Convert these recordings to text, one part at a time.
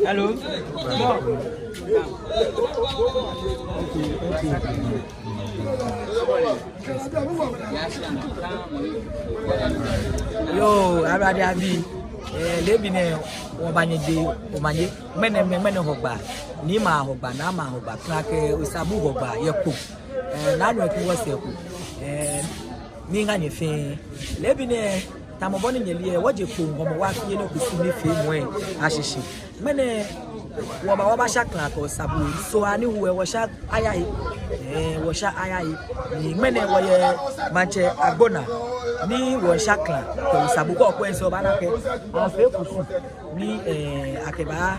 Hello. Yo, Aradi Abi. Lebine Obanyede, Omanye, men Hogba, Nima Hogba, Nama Hogba, Klake, Usabu Hogba, Yaku, Nadu was Yaku, Ninga Nifin, Lebine, Tamaboni Yelia, what you put, Homawaki, you know, to see me film way, Ashishi. Mene Waba Shakla or Sabu, so I knew where was Shak Ayai, was Shak Ayai, Mene were Manche Agona. Ni wo shakla ko sabuko ko enso banake afi kusu ni akeba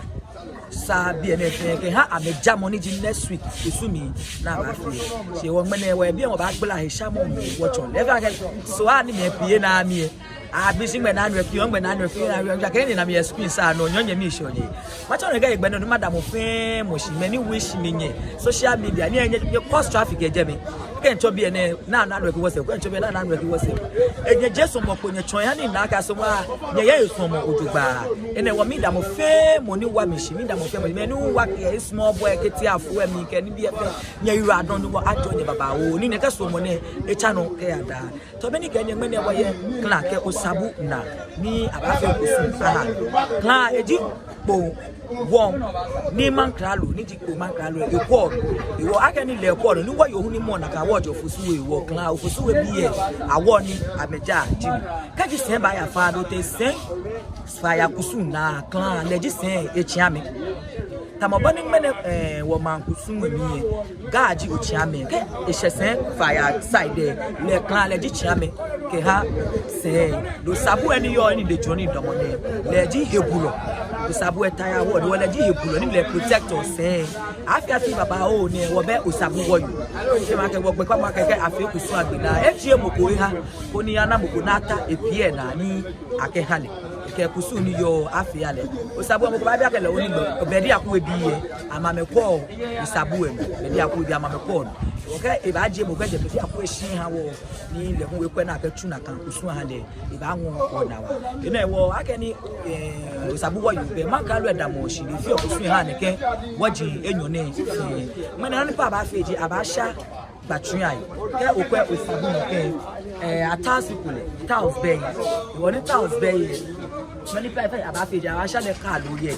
sa BNF ke ha ameja money next week isumi na ba fi se wo mene we bi won ba gbla he shamo wo chon level so ani me pie na mi abisi ngbe na nwe pie ngbe na nwe pie na we ja ni na me screen sa no nyonye mi shoje ma chon ga igbe no madam fe mo shi me ni wish mi nye social media ni enye cause traffic eje mi ken to bi ene na na nwe ki wo se ken to bi na nwe ki wo se enye jesu mo ko nye chon ya ni na aka so wa nye ye so mo odugba ene wo mi da mo fe mo ni wa mi shi mi da mo fe mo me ni wa ke small boy ke ti afu e mi ke ni bi e fe nye yu adon ni wo ajo ni baba o ni ne ke so mo ne e cha no ke ada to be ni ke nye mene wo ye kla ke osabu na ni abafe kusu aha kla eji po won ni mankralo ni ji ko mankralo e ko iwo akeni le ko ni wo yo hu ni mo na ka wo jo fusu e wo kla fusu e bi e awo ni ameja ji ka ji sen ba ya fa do te sen fa ya kusu na kla le ji sen e chiame tamobani mene wo man kusu mi gaji o chiame ke e shesen fa ya side le kla le ji chiame ke ha se do sabu eni yo ni de joni domone le ji hebulo Usabu etaya word wole ji yebulo ni le protector say afia ti baba o ni wo be usabu woyu se ma ke wo gbe pa ma keke afi kusu agbena etie moko ha oni ana moko nata epie na ni akehale ke kusu ni yo afia le usabu moko ba bia kele oni gbe be di akwe bi ye amameko usabu e be di akwe bi amameko okay e ba je mo be di akwe shin ha wo ni le ho we kwe na akachu na kan kusu ha le e ba won ona wa ina e wo akeni usabu woyu be makalu edamo shi le fi okusu ha ne ke waji enyone mena ni pa ba feji abasha batun ai ke okwe usabu no ke atasikule taus bay woni taus bay many pa aba feji abasha le ka lo ye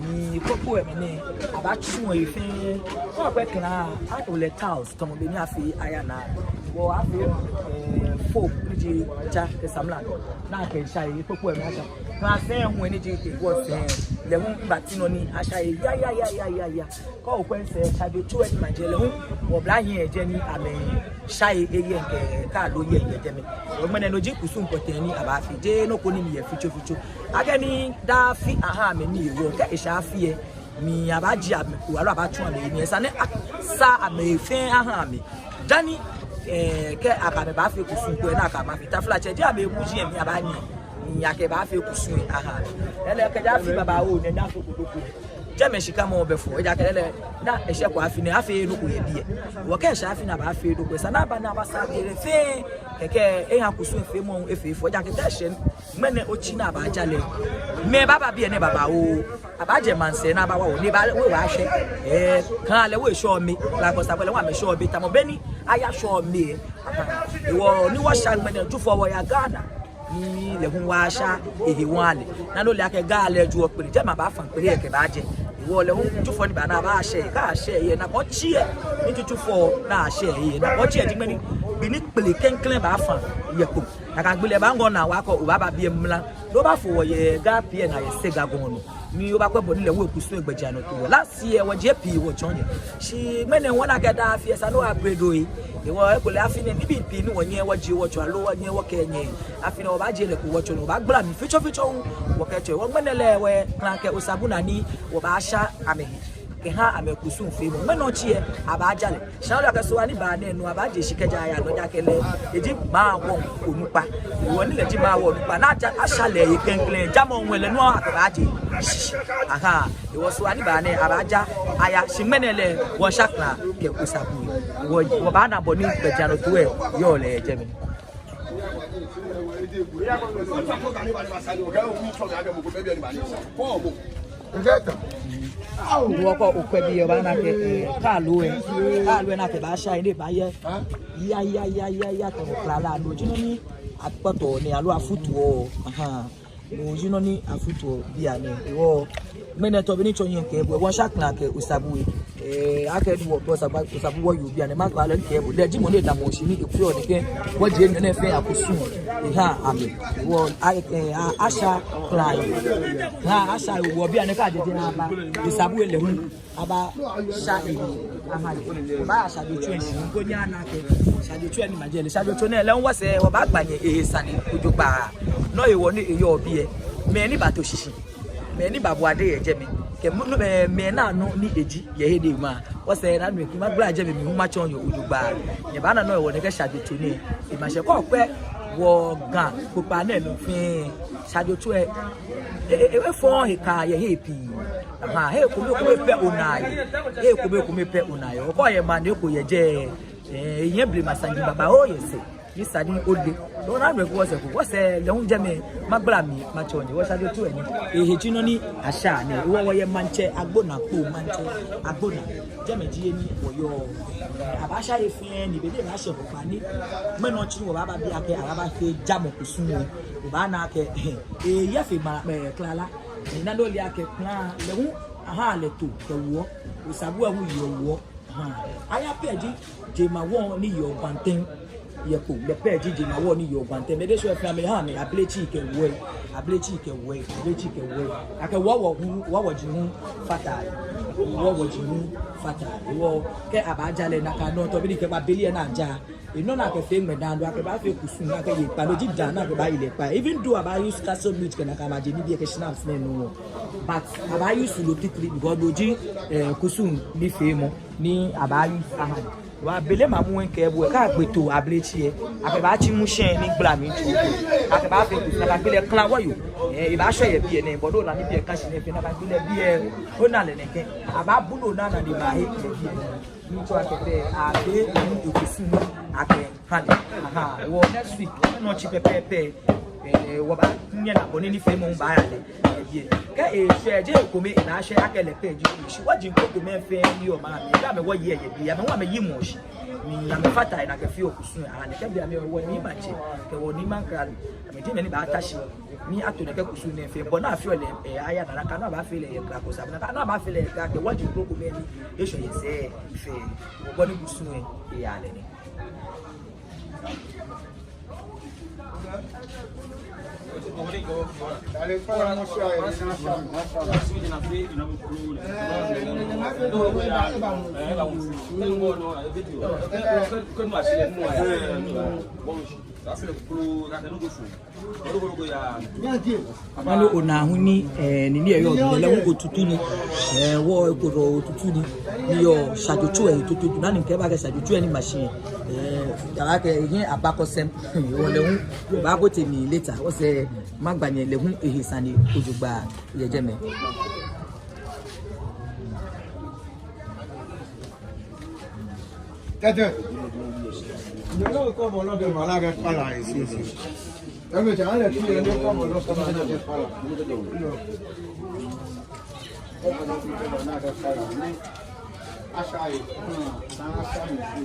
ni popo e me abatun e fi o pe kana ato le taus to mo be ni afi aya na wo afi folk ji ja esamla na ke shai popo e me aja na se hu ni ji ke wo se le hu batino ni ashai ya ko kwense chabe tu e majele hu wo bla hin eje ni ame shai eye nke ka lo ye eje mi o mene no ji kusu mpoten ni aba fi je no ko ni mi ye ficho agani da fi aha me ni wo ka isha fi e mi abaji ame ko alo abatun ame ni esa ne sa ame fe aha me dani ke akabe ba fi kusu ko na aka ma fi tafla che je ame mu ji mi aba ni yake ba fi kusu aha ele ke ja fi baba o ne da fi kodoko jeme shika mo befo e ja kelele na e she ko afi ne afi no ko ye bie wo ke sha afi na ba afi do ko sa na ba na ba sa dire fe keke e ha kusu fe mo efe fo ja ke ta she mene ochi na ba jale me baba bie ne baba o abaje manse na ba wa o ne ba we wa hwe kan ale we show me la ko sa pele wa me show be ta mo beni aya show me wo ni wo sha mene ju fo wo ya Ghana ni le hun wa sha ehe wale na no le ake ga le ju opere je ma ba fan pere ke ba je iwo le hun ju fo ni ba na ba she ka she ye na ko chi e ni ju fo na she ye na ko chi e digbe ni bi ni pele kenklen ba fan ye ko na ka gbele ba ngo na wa ko o ba ba bi emla do ba fo wo ye ga pie na ye se ga gon no mi o ba kwe bo ni le wo kusu egbeja no to last year wo je pi wo chonje shi mene wona ga da fie sa no abredo yi iwo e ko le afine ni bi pi ni wo nye wo ji wo cho alo wo nye wo ke nye afine wo ba je le ko wo cho no ba gbla mi ficho wo ke cho wo mene le we na ke usabu na ni wo ba sha amehi ke ha amekusun fe mo no chie abajale sha lo so ani ba na enu abaje shikeja ya no jakele eji ma wo onupa wo ni leji ma wo onupa na ashale yi kenklen jamo nwele no abaje aha wo so ani ba na abaja aya shimenele wo shakla ke usabu wo ba na boni pejano tuwe yo le jemi wọ́pọ̀ òkú ẹbí ọba náà kẹ káàlù ẹ náà kẹ bá ṣá ilé bá yẹ yá tọ̀nù klára lójú ní àpọ̀tọ̀ ní àlọ́ àfútùọ̀ lójú ní àfútùọ̀ bí i àná ìwọ mẹ́nẹ̀tọ̀ bí ní tí yẹn kẹ́ wọ́n ṣàkìlà kẹ òṣàbùwẹ̀ akẹ́dùwọ̀ tó òṣàbùwọ̀ yóò bí i àná má gbà lẹ́nu kẹ́ bò lẹ́jì mọ́ ní ìdààmú òṣì ní ìkúrẹ́ ọ̀nìkẹ́ wọ́n jẹ́ ẹ̀yìn náà fẹ́ àkóso ìhà àmì ìwọ àṣà kláyì àṣà ìwọ bí i àná káàdé náà bá òṣàbùwẹ̀ lẹ́hún aba ṣá èyí bá ṣàdótú ẹ̀sìn kó ní àná kẹ ṣàdótú ẹni màjẹ́lẹ̀ ṣàdótú náà lẹ́hún wọ́sẹ̀ ọba àgbàyẹ èyí sani ojú gbà náà ìwọ ní èyí ọ̀bí ẹ mẹ́ẹ̀ ní bàtò ṣìṣì mẹ́ẹ̀ ní bàbá adé yẹ jẹ́ mi kẹ mẹ́ẹ̀ náà nù ní èjì yẹ é dé mà wọ́sẹ̀ nánú èkì má gbúra jẹ́ mi mi má tíọ́ yọ ojú gbà yẹ bá náà ìwọ ní kẹ́ ṣàdótú ní ìmàṣẹ́kọ̀ pẹ́ wọ gan pupa náà ló fi ṣàdótú ẹ fọ́ ìka yẹ é pì he kome pe unayo he kome pe unayo ko ye man ko ye je yen bre masanji baba o ye se ni sadi ode do na me ko se le hun je me magbara mi ma cho ni wo sade tu eni eheji no ni asha ni wo ye manche agbona po manche agbona je me ji ni wo yo abasha ye fi ni be de na se popa ni me no chi wo baba bi ake araba fe jamo kusun wo ba na ke ye fe ma klala ina lo lia ke plan le hu aha le to ke wo osabu awu yo wo aya peji je ma wo ni yo banten ye ko le peji je ma wo ni yo banten me de so fa me ha me ablechi ke wo ake wo ji hu fatal wo ke abajale na ka no to bi ke ba beli na ja ino na ke fe medando ake ba fe kusun na ke ye pa lo ji dan na ke ba ile pa even though aba use castle meat ke na ka ma je ni bi ke snaps na no but aba use lo titri because lo ji kusun bi fe mo ni aba use ahad wa bele ma mu nke bu ka gbe to ablechi e ake ba chi mu shen ni gbla mi tu ake ba fe kusun na ka gbele clan wa yo e ba so ye bi e ne bodo na ni bi e ka shi ne fe na ka gbele bi e o na le ne ke aba bulo na na di ma he bi ni to akete abe ni okusun ake hande wo next week no chi pepe wo ba nya na boni ni fe mo ba ya le ke e se je ko mi na se akele page shi wa jin ko me fe ni o ma mi da me wo ye bi ya me wa me yi mo shi mi ya me fata na ke fi okusun ara ne ke bi me wo ni ma che ke wo ni man kra me je me ni ba tashi ni ato ne ke kusun ne fe bo na fi ole aya na ka na ba fi le ye kra ko sa na ba fi le ka ke wo jin ko me ni e so ye se fe wo bo ni kusun e ya le ni Malo ona hu ni ni eyo le wo tutu ni wo ekoro tutu ni yo shajochu e tutu na ni ke ba ke shajochu e ni machine dara ke yin abakosem wo le hu ba ko temi later o se magbanye le hu ehisani ojugba yeje me Tete. No como lo de Malaga para sí. Dame ya le quiero no como lo que Malaga para. No. Achai. Sana sana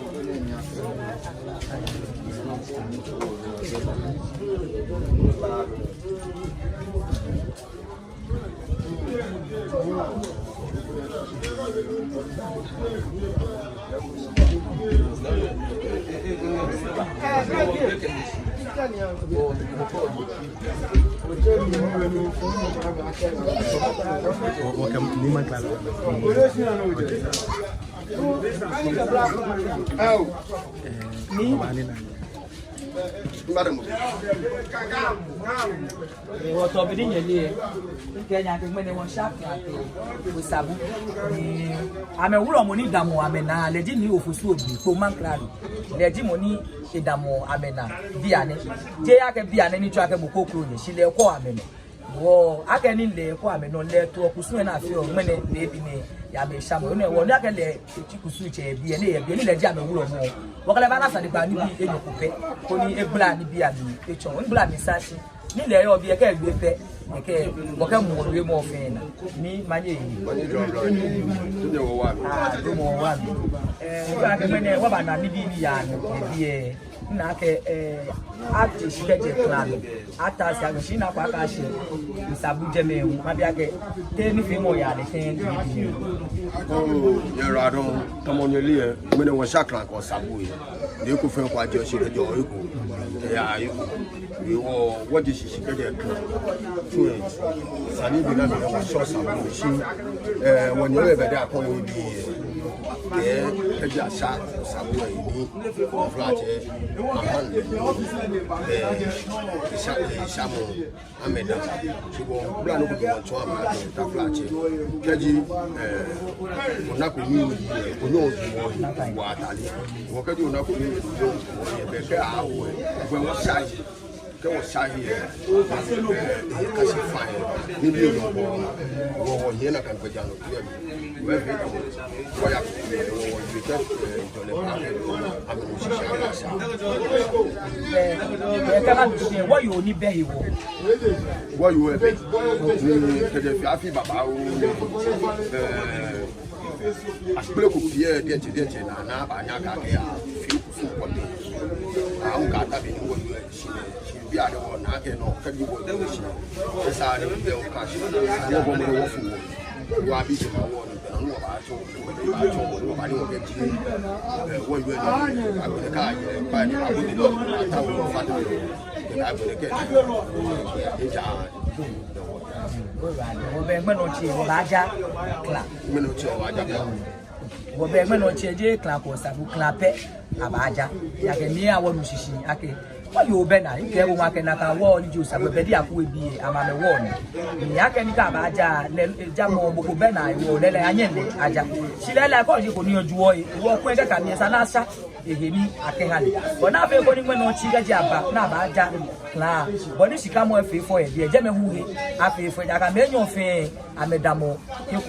Madam. What of the year? Kenya can when they want sharp with Sabu. I'm a woman money damo amena, legit new for so be man crowd. Legit money a damo amena. Diane. Jaya can be an any track of Boko, she lay call amena. Wo aka ni le ko ame no le to kusu na afi o mene le bi ni ya be shamo no wo aka le ti kusu che bi ni le ji ame wuro mo wo kale ba na sa ni pa ni bi enyo kupe ko ni ebla ni bi ami echo ebla mi sashi ni le yo bi e ka egbe pe e ke wo ka mu we mo fe na ni manye yi wo wa ba ka mene wo ba na ni bi ya no bi na ke ati shikeje plan ata sia shi na kwa ka shi Sabu jeme ma bia ke te ni fe mo ya le ten ni ye radon tamonye mene won shakran ko Sabu yi de ko fe kwa je shi jo iko ya iko wo wodi shi shikeje plan tu e sani bi na me ko so Sabu shi won ye be da ko wo bi eja sha Sabu yi ni flaje Shamo Ameda, she will plan to go to a flash. Kaji, Monaco, who knows what I walk at you, not when was shy. Was shy here, as a fire, maybe or Yena can put down. Well, what you need be what you were the Baba as Bloco Pierre did and now by Naka, I'm got to be be out of nothing or can you go the side of the cash. You are beating my water. I know about I don't get you. What you are doing, the car, but I will not I will get what you been at? You will make a wall, you have a bed up with be a man warning. The Yakan Kabaja, Jamo Bukubena, you let Aja. She let like all you could near joy, walk with the Kamias and Asa, if he need a Kahani. But now they're going when no chica jabba, Nabaja, but if she come with for it, the German I pay for that. I made your fame, I made Damo, you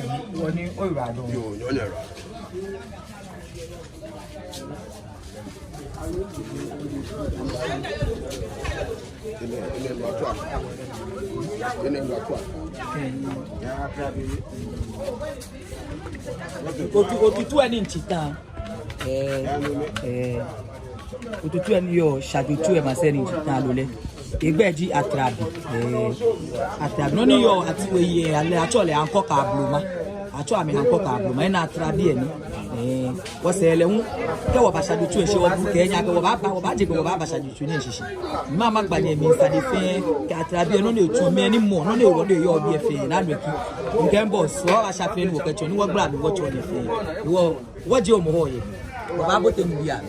Otutu ẹni nchitan otutu ẹni yo shajutu ẹ ma se ni nchitan lole egbeji atrabi no ni yo ati weye ale atole anko ka bloma acho ami anko ka bloma ina atrabi eni wo se ele hu ke wo ba shajutu e se wo bu ke nya ke wo ba je ke wo ba shajutu ni sisi mama gba ni mi sa de fe ke atrabi no ni otu me ni mo no ni wo de yo bi e fe na leki nke boss wo ba sha fe ni wo ke cho ni wo gbra mi wo cho ni fe wo je o mo ho ye wo ba bo te mi bia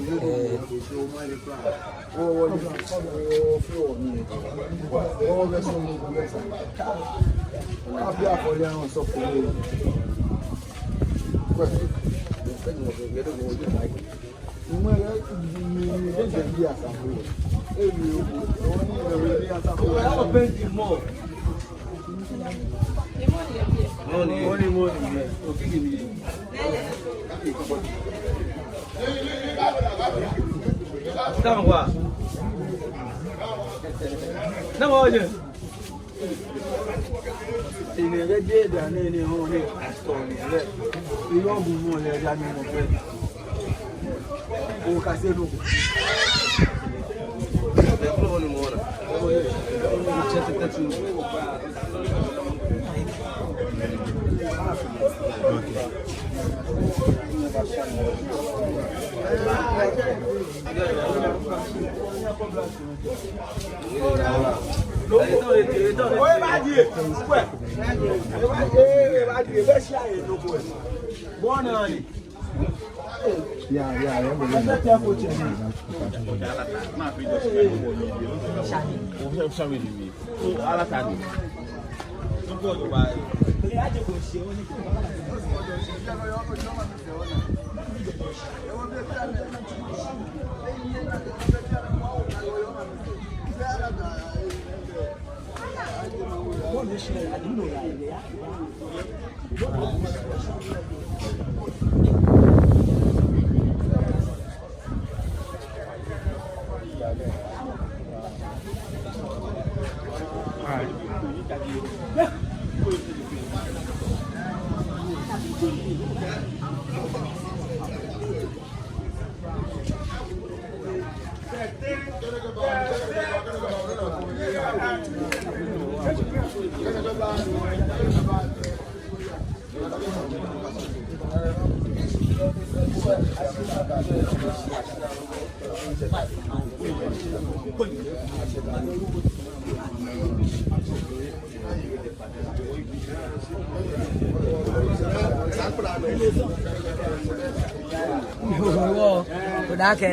Ke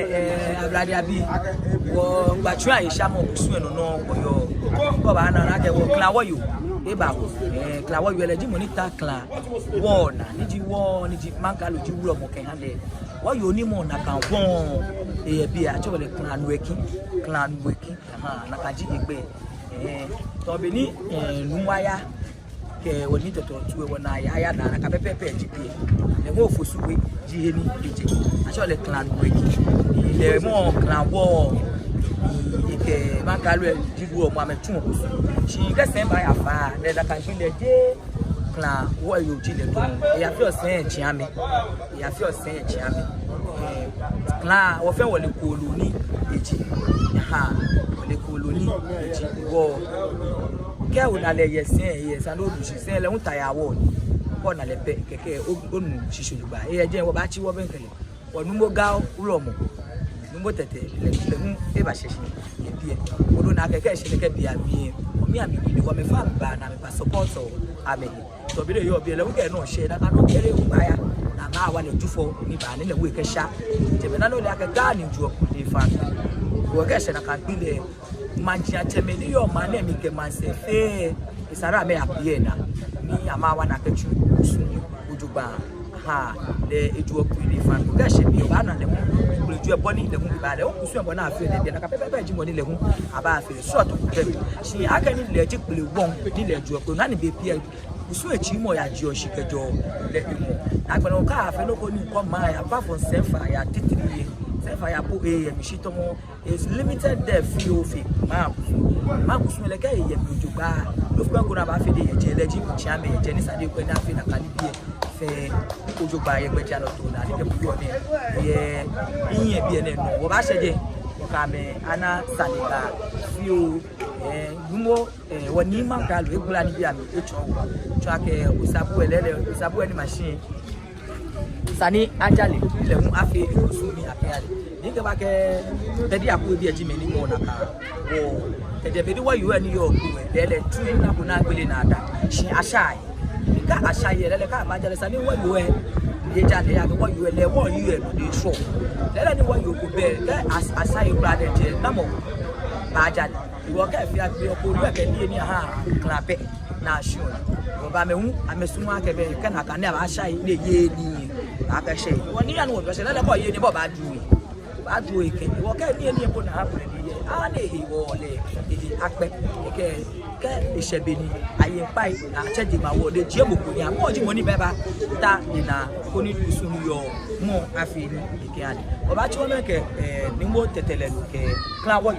ablade abi wo gbatwa isha mo kusu eno no oyo ko ba na ke wo clan wo yo e ba wo clan wo yo le ji monitor clan wo na ni ji manka lo ji wuro mo ke hande wo yo ni mo na kan won e bi a cho le clan weki na ka ji egbe to be ni numwaya ke woni toto tuwe wona ya na ka pepe GP le mo fosuwe ji eni eje aso le clan weki le mo clan wo ke makalo ji wo mo ametun okosu shi ke sen ba ya fa le da kan le je clan wo yo ji le to ya fi osen ji ami clan wo fe wo le koloni eji le koloni eji wo ke o na le yesen no lu sisen le unta ya wo ko na le pe keke onu sisoluba e je wo ba chi wo ben kele wo nu mo ga uro mo nu mo tete le hu e ba sese e bi e o do na keke se keke bi ami ni wo me fa ba na me pa support o ame to bi le yo bi le wo ke no se na ka no kere u ba ya na ma wa le tufo ni ba ni le wo ke sha je be na lo le aka ga ni ju o ku fa wo ke se na ka bi le manjia temeni yo mane mi ke mansefe isara me apiena ni amawa na kechu sunu ujuba le eju okuri fan ko ga se mi o ba na le mu leju e boni le mu ba le o kusu e bona afi le na ka pepe ji mo ni le hu aba afi so to ku dem si aka ni le ji pele won ni le ju okuri na ni be pia kusu e chi mo ya ji o shikejo le mu agbon ka afi no ko ni ko ma ya pa for sefa ya titiri sefa ya po mishitomo is limited there feel ma kusumele ka ye bujuba lo fun ko na ba fe de ye je leji ku cha me je ni sade ko na fe na kalibie fe ojoba ye gbe ja lo to na ni de bu ni ye yin bi ene no wo ba seje ka me ana salika feel gumo woni man ka lo egula ni bi ami echo ake usabu eni machine sani ajale le mu afi usumi apiale ninge ba ke tedi apu bi eji me ni mo na ka wo tedi be di wa yu ani yo ku le tu na bu na gbele na ada shin ashai ka ashai le ka ba jale sani wa yu ye jale ya ko yu le wo yu e no dey show le ni wa yu ku be ke ashai bra de je na mo ba jale iwo ka fi agbe ko lu e ke ni ni klape na show ba me hu amesumu akebe ke na ka ne ba ashai le ye ni aka she woni ya no do se le ko ye ni bo ba du eke wo ke ni eni bo na happen ni ye a le hi wo le ape ke isebe ni aye pai a cheji ma wo de je boko ni mo ji mo ni be ba ta ni na ko ni dusu ni yo mo afi ni eke ani o ba chi wo me ke ni mo tetele ke clan wo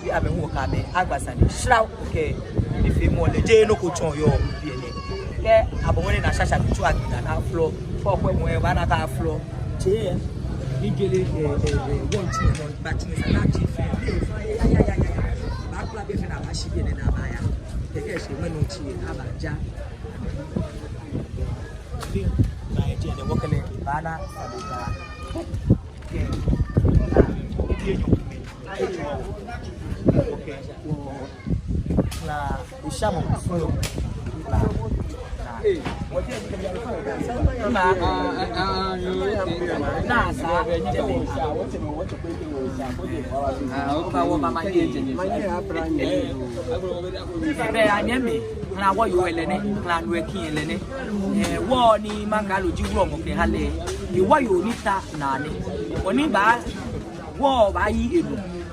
yi abi hu ka me agbasa ni shraw ke ife mo le je no ko chon yo bi ene ke abowole na shasha tu agina na floor for kwe mo e ba na ka floor che igele won ti no ba ti na ti fe ya ba kula be fe na ba shi be na ba ya ke se me no ti aba ja ni na e je de wokele ba na ba ke okay la ishamo so la na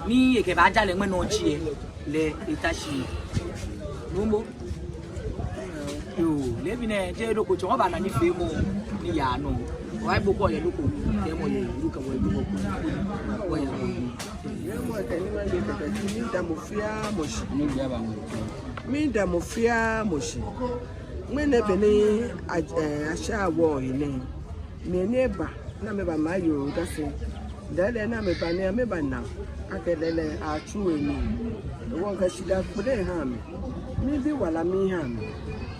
ni ke ba jale ngwe no chie le itachi numbo yo le bine je do ko cho ba na ni fe mo ni ya no wa bo ko ye lu ko te mo ye lu ka wo lu ko wo ya mo ka ni ma ye ka ni da mo fia mo shi mi da mo fia mo shi ngene be ni asha wo ile me ne ba na me ba ma yo da se dale na me ba ni me ba na akelele achu eni won ka shida kule ha mi bi wala mi ha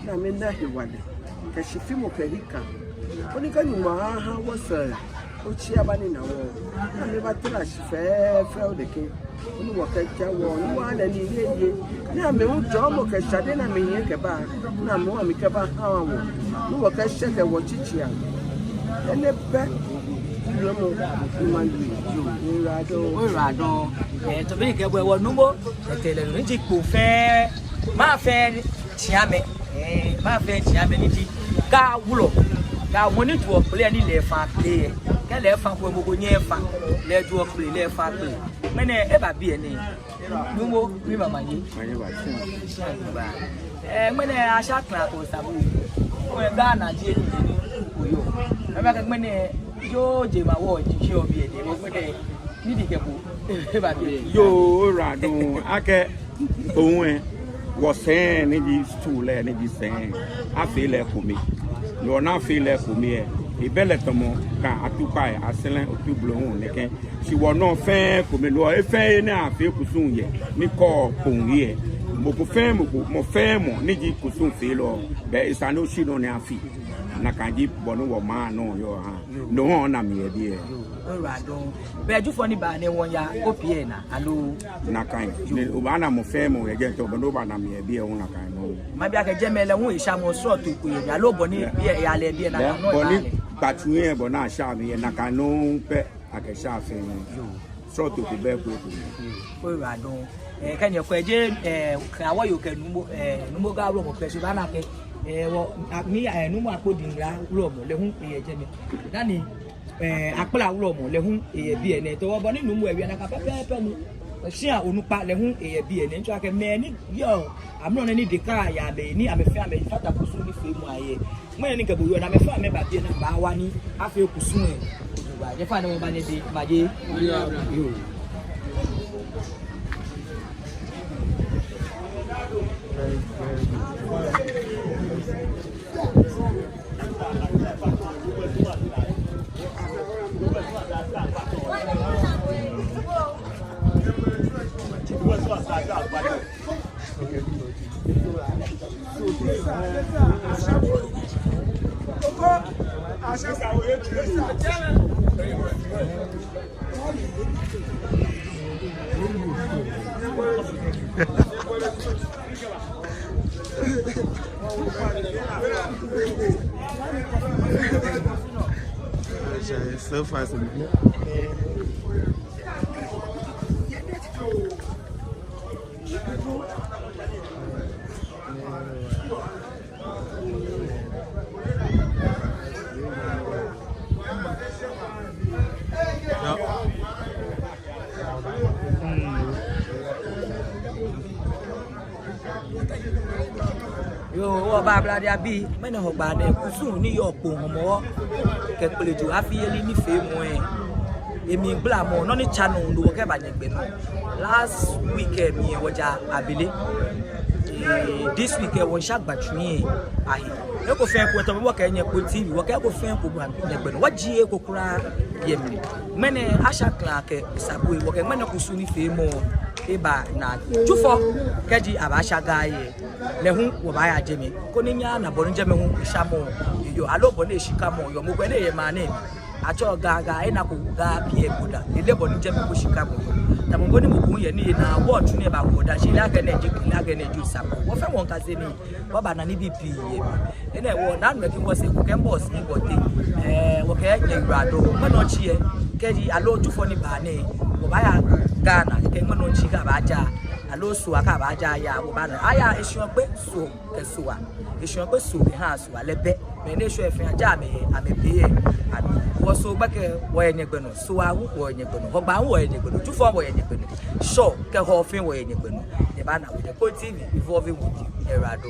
na me na hi wale ka shifi mo ka hika oni ka nyuma ha wasa o chi abani na wo na me ba tra shife fe o de ke oni wo ka ja wo ni wa na ni ye na me o jo mo ka shade na me ye ke ba na mo mi ke ba ha wo ni wo ka sheke wo chichi a ene be lomo imandi Radon to be ke we wo numbo tele ni ti po fe ma fe tiame ni ti ka wulo ka woni to play ni le fa play ke le fa ko mo nye fa le to play le fa play mene e ba bi eni numbo mi mama yi ba mene asha kla ko sabu o e ga na je ni oyo e ba ke mene yo je ma wo ji se obi ede mo pe ni di ke bu e ba bi yo Radon ake ohun wo sen ni di stool ni di sen a fe le ko mi lo na fe le ko mi e ibele tomo kan atupa e aselen otublohun neken si wo no fe ko mi lo e fe na afi kusun ye ni ko pon ye mo ko fe mo fe mo ni ji kusun fe lo be isano shi no ni afi na kanji bonu wo ma no yo ha no ho na mi e bi e Radon be ju fo ni ba ne won ya opie na alo na kan ni o ba na mo fe mo e je to bonu ba na mi e bi e na kan no ma bi ake jemele hu isha mo so to ku ye alo bo ni bi e ya le bi na no bo ni patu ye bo na sha mi na kan no pe ake sha fe ni so to ku be ko Radon kan ye ko je kan awo yo ke numo ga ro mo pe so ba na ke wo ni numo apodinra ro mo le hu e je mi dani akpla wuro mo le hun eye bi ene to wo bo ni numu ewi na ka pepe ni sia onupa le hun eye bi ene nto ake me ni yo amno ni de ka ya be ni amefa me fata kusu ni fe mu aye mo ni ke bo yo na me fa me ba bi na ba wa ni afi kusu e ba je fa ni mo ba ni de ba je yo So fast. yo wo ba bla dia bi me ne ho gba ne kusun ni yo po mo ke pelejo afi eli ni fe mo emi gbla mo no ni channel ndo ke ba nye gbe no last weekend mi woja abele this weekend won sha gbatun ahi e ko fe ko to mo ke nye ko tv wo ke ko fe ko bu nye gbe no waji e ko kura ye mi me ne asha clan ke sabu wo ke me ne kusun ni fe mo eba na jufo keji abasha gaye le hu wo ba ya jemi ko ni nya na bo nje me hu ishamo yo alo bo na eshika mo yo mo gbe na ye ma na acho gaga e na ko ga pie boda ile bo nje me ko shika mo tamongoni muku ye ni na what ne ba ko da shi la ga ne ju sa wo fe won ka se ni wo ba na ni BP ye ene wo na no ki wo se ku ken boss ni body wo ke ye grado me no chi e ke di alo ju fo ni ba ne wo ba ya Ghana ke me no chi ka ba ja alo so aka ba ja ya wo ba na aya esu pe so ke so a esu pe so ke ha so alebe me ne so e fi aja me be wo so gba ke wo ye nyegbe no so awu wo ye nyegbe no ho gba wo ye nyegbe no ju fo wo ye nyegbe no so ke ho fin wo ye nyegbe no e ba na wo de ko TV evolving with you erado